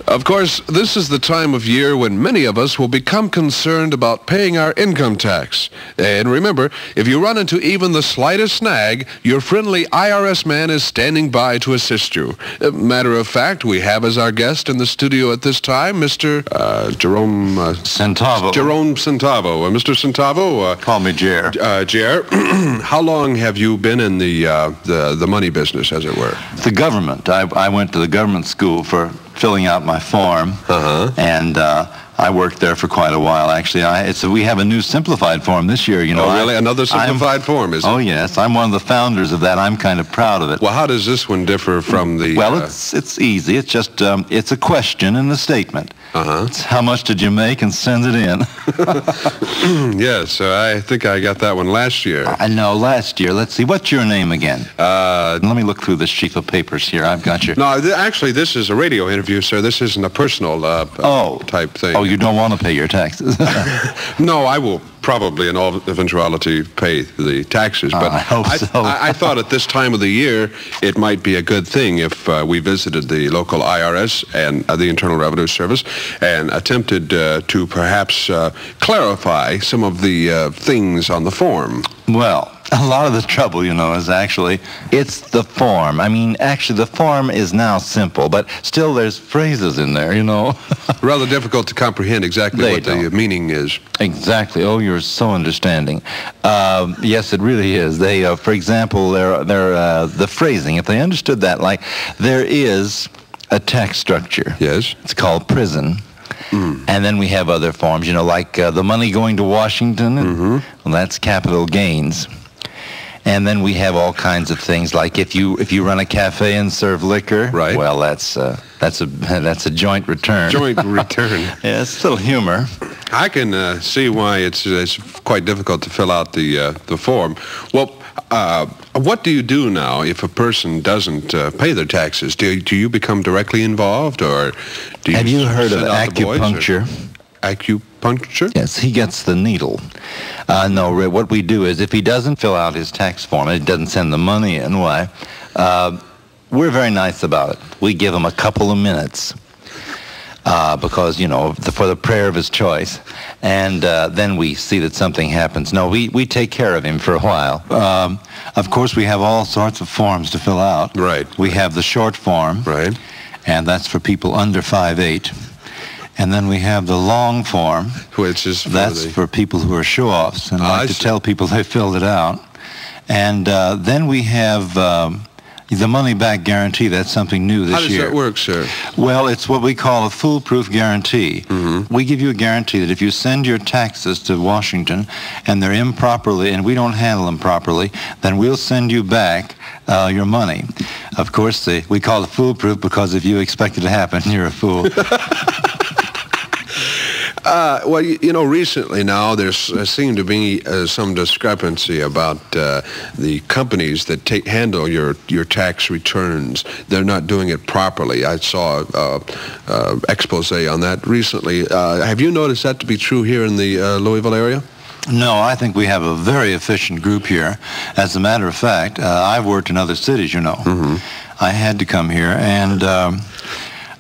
Of course, this is the time of year when many of us will become concerned about paying our income tax. And remember, if you run into even the slightest snag, your friendly IRS man is standing by to assist you. Matter of fact, we have as our guest in the studio at this time, Mr. Jerome Centavo. Jerome Centavo. Mr. Centavo. Call me Jer. Jer, how long have you been in the money business, as it were? The government. I went to the government school for filling out my form, and I worked there for quite a while. Actually, we have a new simplified form this year. You know, oh, really? Another simplified form, is it? Oh, yes. I'm one of the founders of that. I'm kind of proud of it. Well, how does this one differ from the... Well, it's easy. It's just it's a question and a statement. It's how much did you make, and send it in. Yes, I think I got that one last year. I know, last year. Let's see. What's your name again? Let me look through this sheaf of papers here. I've got your... No, actually, this is a radio interview, sir. This isn't a personal type thing. Oh, you don't want to pay your taxes? No, I will probably, in all eventuality, pay the taxes. But I hope so. I thought at this time of the year, it might be a good thing if we visited the local I.R.S. and the Internal Revenue Service and attempted to perhaps clarify some of the things on the form. Well, a lot of the trouble, you know, is actually, it's the form. I mean, actually, the form is now simple, but still there's phrases in there, you know. Rather difficult to comprehend exactly what the meaning is. Exactly. Oh, you're so understanding. Yes, it really is. They, for example, the phrasing, if they understood that, like, there is a tax structure. Yes. It's called prison. And then we have other forms, you know, like the money going to Washington. Well, that's capital gains. And then we have all kinds of things, like if you run a cafe and serve liquor, right? Well, that's a joint return. Joint return. Yeah, it's still humor. I can see why it's quite difficult to fill out the form. Well, what do you do now if a person doesn't pay their taxes? Do you become directly involved, or do you have you heard of acupuncture? Acupuncture? Yes, he gets the needle. No, what we do is if he doesn't fill out his tax form, he doesn't send the money in, why? We're very nice about it. We give him a couple of minutes because, you know, for the prayer of his choice. And then we see that something happens. No, we take care of him for a while. Of course, we have all sorts of forms to fill out. Right. We have the short form. Right. And that's for people under 5'8". And then we have the long form, which is for people who are show-offs and like to tell people they filled it out. And then we have the money-back guarantee. That's something new this year. How does that work, sir? Well, it's what we call a foolproof guarantee. We give you a guarantee that if you send your taxes to Washington and they're improperly, and we don't handle them properly, then we'll send you back your money. Of course, we call it foolproof because if you expect it to happen, you're a fool. Well, you know, recently now there seemed to be some discrepancy about the companies that handle your tax returns. They're not doing it properly. I saw an expose on that recently. Have you noticed that to be true here in the Louisville area? No, I think we have a very efficient group here. As a matter of fact, I've worked in other cities, you know. I had to come here, and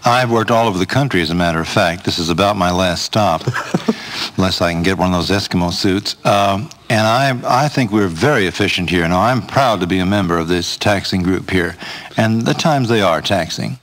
I've worked all over the country, as a matter of fact. This is about my last stop, unless I can get one of those Eskimo suits. And I think we're very efficient here. Now, I'm proud to be a member of this taxing group here, and the times they are taxing.